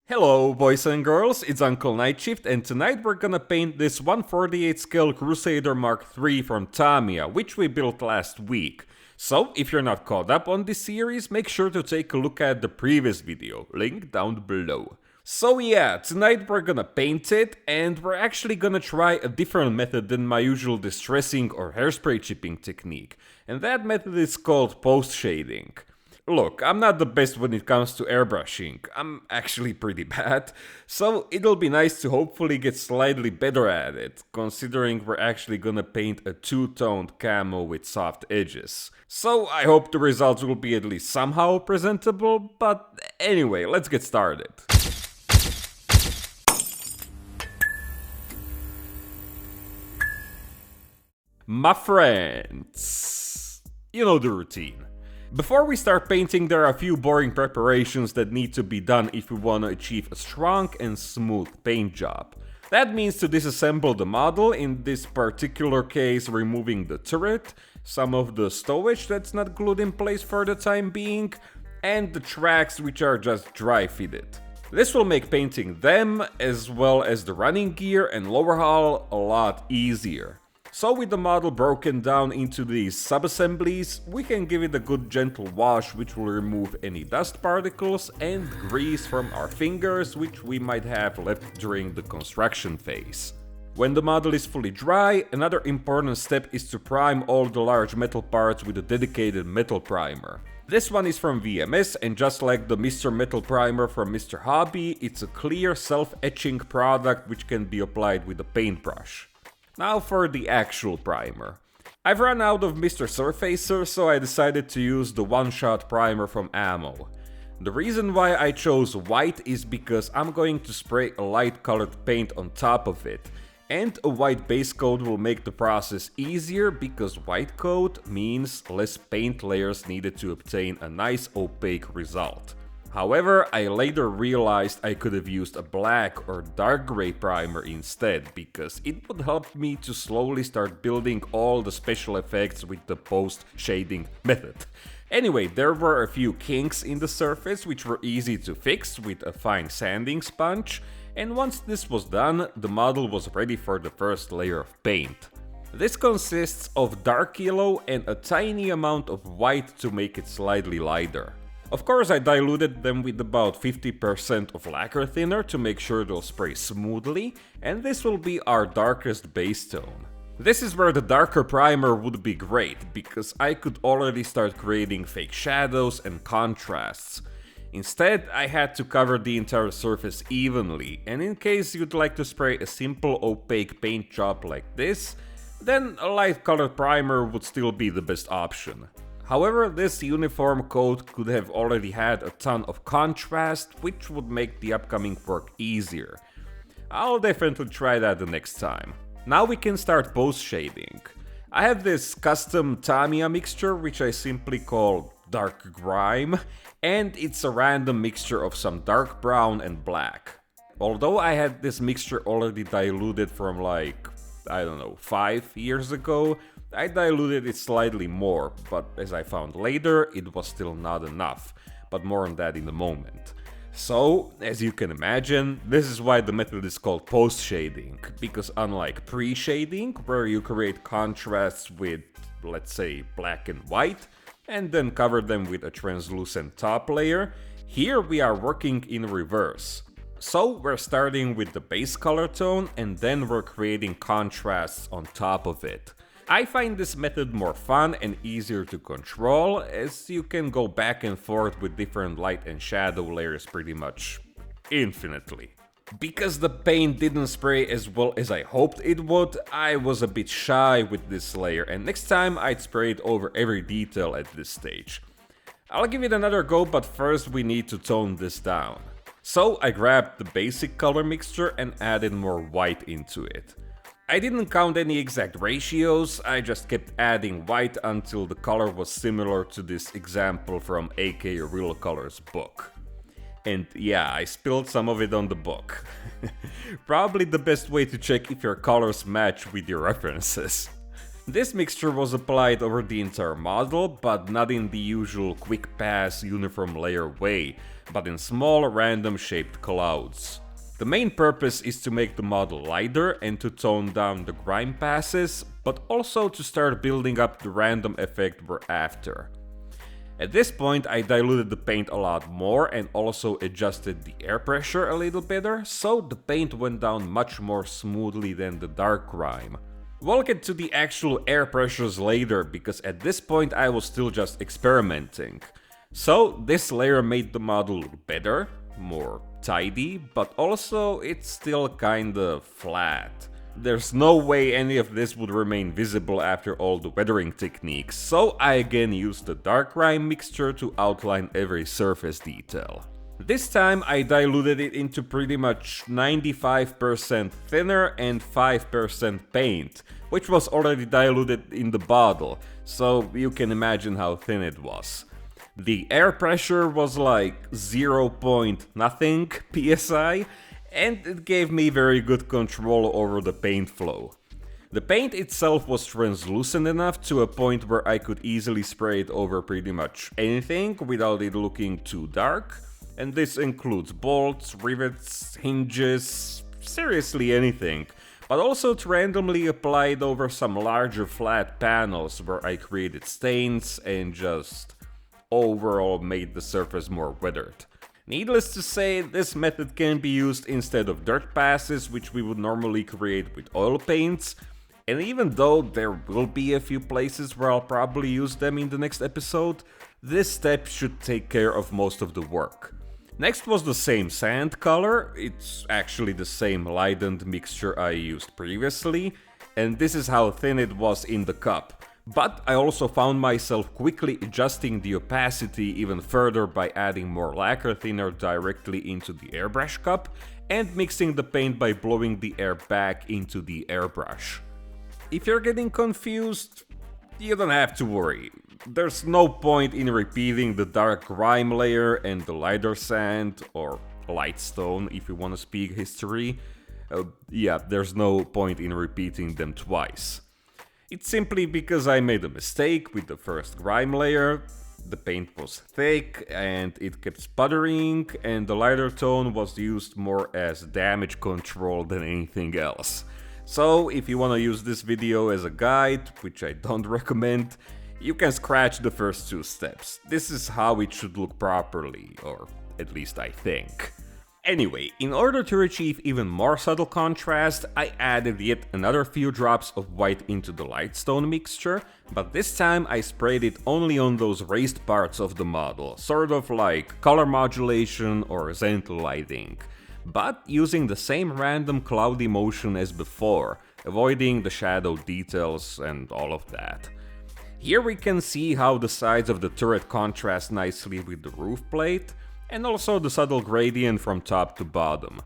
Hello boys and girls, it's Uncle Nightshift and tonight we're gonna paint this 1/48 scale Crusader Mark III from Tamiya, which we built last week. So, if you're not caught up on this series, make sure to take a look at the previous video, link down below. So yeah, tonight we're gonna paint it, and we're actually gonna try a different method than my usual distressing or hairspray chipping technique, and that method is called post-shading. Look, I'm not the best when it comes to airbrushing, I'm actually pretty bad, so it'll be nice to hopefully get slightly better at it, considering we're actually gonna paint a two-toned camo with soft edges. So I hope the results will be at least somehow presentable, but anyway, let's get started. My friends, you know the routine. Before we start painting, there are a few boring preparations that need to be done if we want to achieve a strong and smooth paint job. That means to disassemble the model, in this particular case removing the turret, some of the stowage that's not glued in place for the time being, and the tracks which are just dry fitted. This will make painting them, as well as the running gear and lower hull, a lot easier. So with the model broken down into these sub-assemblies, we can give it a good gentle wash which will remove any dust particles and grease from our fingers which we might have left during the construction phase. When the model is fully dry, another important step is to prime all the large metal parts with a dedicated metal primer. This one is from VMS, and just like the Mr. Metal Primer from Mr. Hobby, it's a clear self-etching product which can be applied with a paintbrush. Now for the actual primer. I've run out of Mr. Surfacer, so I decided to use the one-shot primer from Camo. The reason why I chose white is because I'm going to spray a light colored paint on top of it. And a white base coat will make the process easier because white coat means less paint layers needed to obtain a nice opaque result. However, I later realized I could have used a black or dark gray primer instead, because it would help me to slowly start building all the special effects with the post-shading method. Anyway, there were a few kinks in the surface which were easy to fix with a fine sanding sponge, and once this was done, the model was ready for the first layer of paint. This consists of dark yellow and a tiny amount of white to make it slightly lighter. Of course, I diluted them with about 50% of lacquer thinner to make sure they'll spray smoothly, and this will be our darkest base tone. This is where the darker primer would be great, because I could already start creating fake shadows and contrasts. Instead, I had to cover the entire surface evenly, and in case you'd like to spray a simple opaque paint job like this, then a light colored primer would still be the best option. However, this uniform coat could have already had a ton of contrast, which would make the upcoming work easier. I'll definitely try that the next time. Now we can start post-shading. I have this custom Tamiya mixture, which I simply call Dark Grime, and it's a random mixture of some dark brown and black. Although I had this mixture already diluted from like, I don't know, 5 years ago, I diluted it slightly more, but as I found later, it was still not enough, but more on that in a moment. So, as you can imagine, this is why the method is called post-shading, because unlike pre-shading, where you create contrasts with, let's say, black and white, and then cover them with a translucent top layer, here we are working in reverse. So we're starting with the base color tone, and then we're creating contrasts on top of it. I find this method more fun and easier to control, as you can go back and forth with different light and shadow layers pretty much infinitely. Because the paint didn't spray as well as I hoped it would, I was a bit shy with this layer, and next time I'd spray it over every detail at this stage. I'll give it another go, but first we need to tone this down. So I grabbed the basic color mixture and added more white into it. I didn't count any exact ratios, I just kept adding white until the color was similar to this example from AK Real Colors book. And yeah, I spilled some of it on the book. Probably the best way to check if your colors match with your references. This mixture was applied over the entire model, but not in the usual quick pass uniform layer way, but in small random shaped clouds. The main purpose is to make the model lighter and to tone down the grime passes, but also to start building up the random effect we're after. At this point I diluted the paint a lot more and also adjusted the air pressure a little better, so the paint went down much more smoothly than the dark grime. We'll get to the actual air pressures later, because at this point I was still just experimenting. So this layer made the model look better, more tidy, but also it's still kinda flat. There's no way any of this would remain visible after all the weathering techniques, so I again used the dark grime mixture to outline every surface detail. This time I diluted it into pretty much 95% thinner and 5% paint, which was already diluted in the bottle, so you can imagine how thin it was. The air pressure was like 0. nothing psi, and it gave me very good control over the paint flow. The paint itself was translucent enough to a point where I could easily spray it over pretty much anything without it looking too dark, and this includes bolts, rivets, hinges, seriously anything, but also to randomly apply it over some larger flat panels where I created stains and just overall made the surface more weathered. Needless to say, this method can be used instead of dirt passes, which we would normally create with oil paints, and even though there will be a few places where I'll probably use them in the next episode, this step should take care of most of the work. Next was the same sand color. It's actually the same lightened mixture I used previously, and this is how thin it was in the cup. But I also found myself quickly adjusting the opacity even further by adding more lacquer thinner directly into the airbrush cup and mixing the paint by blowing the air back into the airbrush. If you're getting confused, you don't have to worry. There's no point in repeating the dark grime layer and the lighter sand, or light stone if you want to speak history. There's no point in repeating them twice. It's simply because I made a mistake with the first grime layer. The paint was thick and it kept sputtering, and the lighter tone was used more as damage control than anything else. So if you want to use this video as a guide, which I don't recommend, you can scratch the first 2 steps. This is how it should look properly, or at least I think. Anyway, in order to achieve even more subtle contrast, I added yet another few drops of white into the lightstone mixture, but this time I sprayed it only on those raised parts of the model, sort of like color modulation or zenithal lighting, but using the same random cloudy motion as before, avoiding the shadow details and all of that. Here we can see how the sides of the turret contrast nicely with the roof plate, and also the subtle gradient from top to bottom.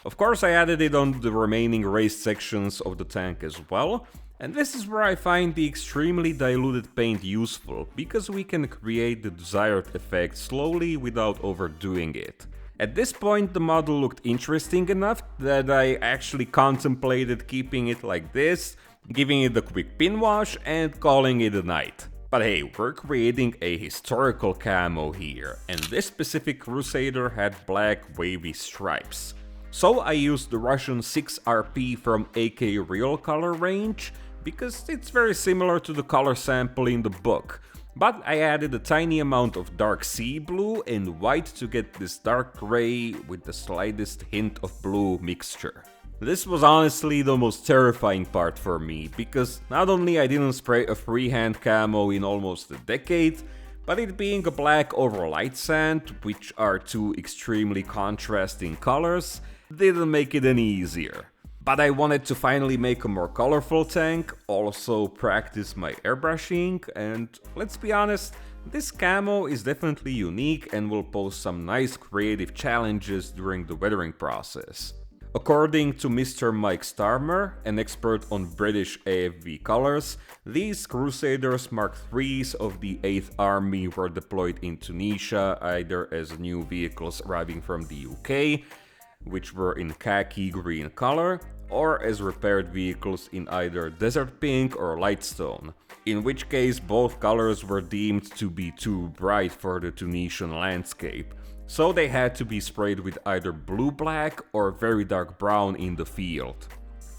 Of course I added it on the remaining raised sections of the tank as well, and this is where I find the extremely diluted paint useful, because we can create the desired effect slowly without overdoing it. At this point the model looked interesting enough that I actually contemplated keeping it like this, giving it a quick pin wash and calling it a night. But hey, we're creating a historical camo here, and this specific Crusader had black wavy stripes. So I used the Russian 6RP from AK Real Color range, because it's very similar to the color sample in the book. But I added a tiny amount of dark sea blue and white to get this dark gray with the slightest hint of blue mixture. This was honestly the most terrifying part for me, because not only I didn't spray a freehand camo in almost a decade, but it being a black over light sand, which are 2 extremely contrasting colors, didn't make it any easier. But I wanted to finally make a more colorful tank, also practice my airbrushing, and let's be honest, this camo is definitely unique and will pose some nice creative challenges during the weathering process. According to Mr. Mike Starmer, an expert on British AFV colors, these Crusaders Mark IIIs of the 8th Army were deployed in Tunisia either as new vehicles arriving from the UK, which were in khaki green color, or as repaired vehicles in either desert pink or lightstone, in which case both colors were deemed to be too bright for the Tunisian landscape, So they had to be sprayed with either blue-black or very dark brown in the field.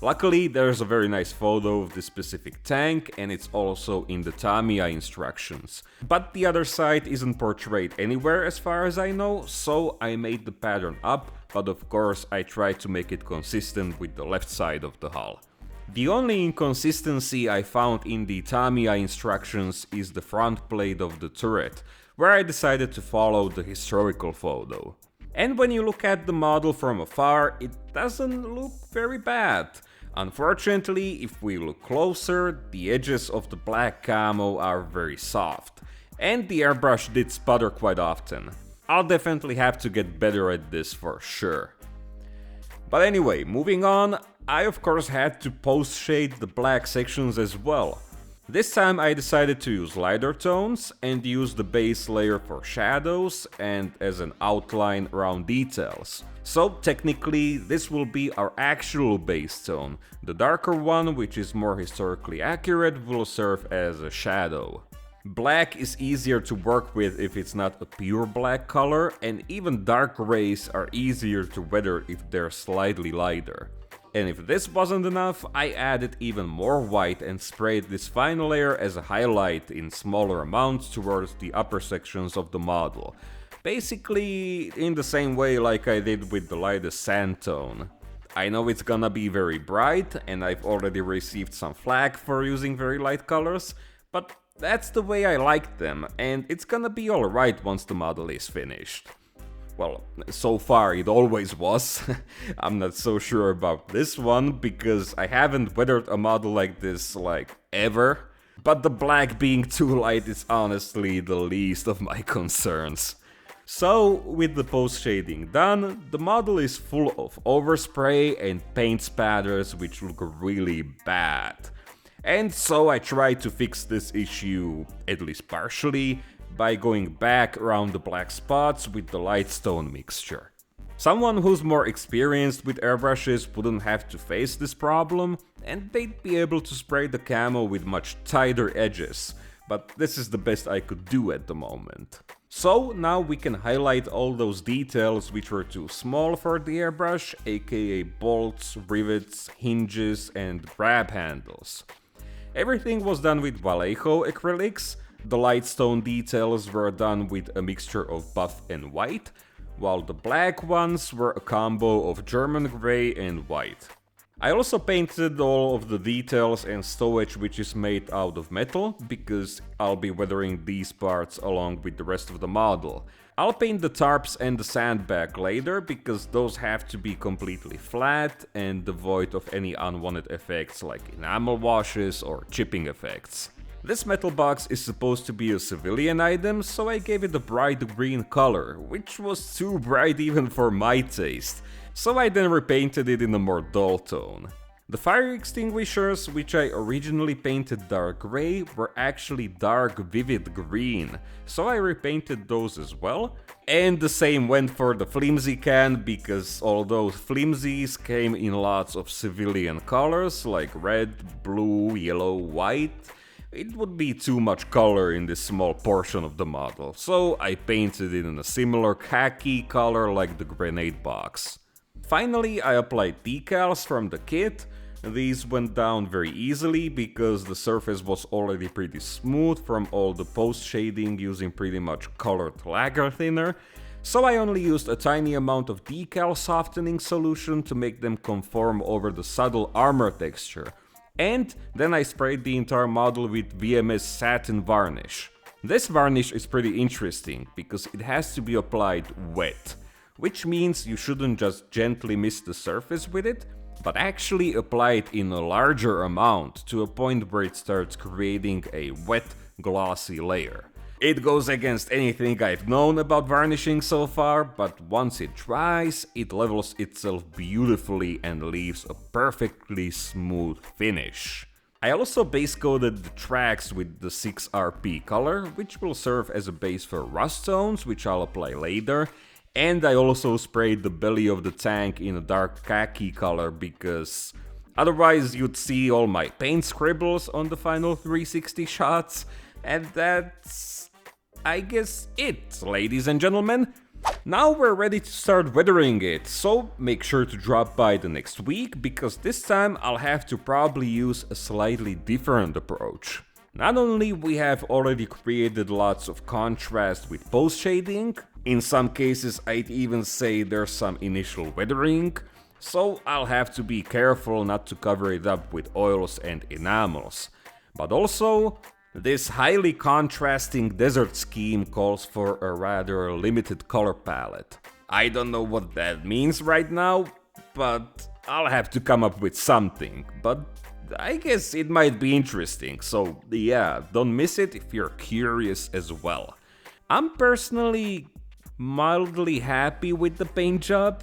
Luckily, there's a very nice photo of this specific tank, and it's also in the Tamiya instructions. But the other side isn't portrayed anywhere as far as I know, so I made the pattern up, but of course I tried to make it consistent with the left side of the hull. The only inconsistency I found in the Tamiya instructions is the front plate of the turret, where I decided to follow the historical photo. And when you look at the model from afar, it doesn't look very bad. Unfortunately, if we look closer, the edges of the black camo are very soft, and the airbrush did sputter quite often. I'll definitely have to get better at this for sure. But anyway, moving on, I of course had to post-shade the black sections as well. This time I decided to use lighter tones and use the base layer for shadows and as an outline around details. So technically this will be our actual base tone. The darker one, which is more historically accurate, will serve as a shadow. Black is easier to work with if it's not a pure black color, and even dark grays are easier to weather if they're slightly lighter. And if this wasn't enough, I added even more white and sprayed this final layer as a highlight in smaller amounts towards the upper sections of the model. Basically in the same way like I did with the lightest sand tone. I know it's gonna be very bright, and I've already received some flack for using very light colors, but that's the way I like them, and it's gonna be alright once the model is finished. Well, so far it always was. I'm not so sure about this one, because I haven't weathered a model like this, like, ever. But the black being too light is honestly the least of my concerns. So, with the post shading done, the model is full of overspray and paint spatters which look really bad. And so I tried to fix this issue, at least partially, by going back around the black spots with the light stone mixture. Someone who's more experienced with airbrushes wouldn't have to face this problem, and they'd be able to spray the camo with much tighter edges, but this is the best I could do at the moment. So now we can highlight all those details which were too small for the airbrush, aka bolts, rivets, hinges and grab handles. Everything was done with Vallejo acrylics. The light stone details were done with a mixture of buff and white, while the black ones were a combo of German grey and white. I also painted all of the details and stowage which is made out of metal, because I'll be weathering these parts along with the rest of the model. I'll paint the tarps and the sandbag later, because those have to be completely flat and devoid of any unwanted effects like enamel washes or chipping effects. This metal box is supposed to be a civilian item, so I gave it a bright green color, which was too bright even for my taste, so I then repainted it in a more dull tone. The fire extinguishers, which I originally painted dark grey, were actually dark vivid green, so I repainted those as well. And the same went for the flimsy can, because although flimsies came in lots of civilian colors like red, blue, yellow, white, it would be too much color in this small portion of the model, so I painted it in a similar khaki color like the grenade box. Finally, I applied decals from the kit. These went down very easily because the surface was already pretty smooth from all the post shading using pretty much colored lacquer thinner, so I only used a tiny amount of decal softening solution to make them conform over the subtle armor texture. And then I sprayed the entire model with Vms Satin Varnish. This varnish is pretty interesting because it has to be applied wet, which means you shouldn't just gently mist the surface with it, but actually apply it in a larger amount to a point where it starts creating a wet, glossy layer. It goes against anything I've known about varnishing so far, but once it dries, it levels itself beautifully and leaves a perfectly smooth finish. I also base coated the tracks with the 6RP color, which will serve as a base for rust tones, which I'll apply later. And I also sprayed the belly of the tank in a dark khaki color, because otherwise you'd see all my paint scribbles on the final 360 shots. And that's, I guess, it, ladies and gentlemen. Now we're ready to start weathering it, so make sure to drop by the next week, because this time I'll have to probably use a slightly different approach. Not only we have already created lots of contrast with post shading, in some cases I'd even say there's some initial weathering, so I'll have to be careful not to cover it up with oils and enamels. But also, this highly contrasting desert scheme calls for a rather limited color palette. I don't know what that means right now, but I'll have to come up with something. But I guess it might be interesting, so yeah, don't miss it if you're curious as well. I'm personally mildly happy with the paint job.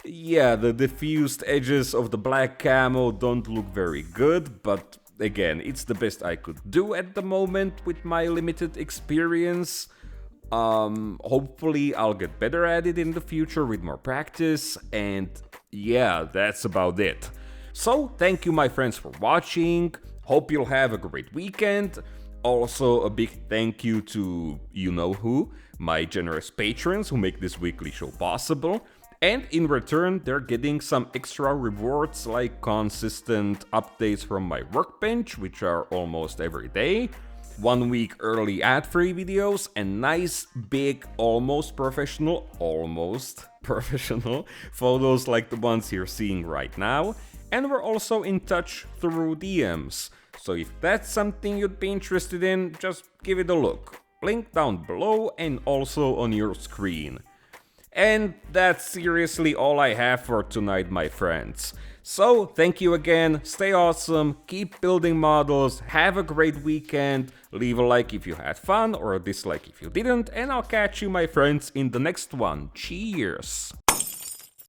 Yeah, the diffused edges of the black camo don't look very good, but again, it's the best I could do at the moment with my limited experience. Hopefully I'll get better at it in the future with more practice, and yeah, that's about it. So, thank you my friends for watching, hope you'll have a great weekend. Also, a big thank you to you-know-who, my generous patrons who make this weekly show possible. And in return, they're getting some extra rewards like consistent updates from my workbench, which are almost every day, 1 week early ad-free videos, and nice, big, almost professional photos like the ones you're seeing right now. And we're also in touch through DMs. So if that's something you'd be interested in, just give it a look. Link down below and also on your screen. And that's seriously all I have for tonight, my friends. So, thank you again, stay awesome, keep building models, have a great weekend, leave a like if you had fun or a dislike if you didn't, and I'll catch you, my friends, in the next one. Cheers!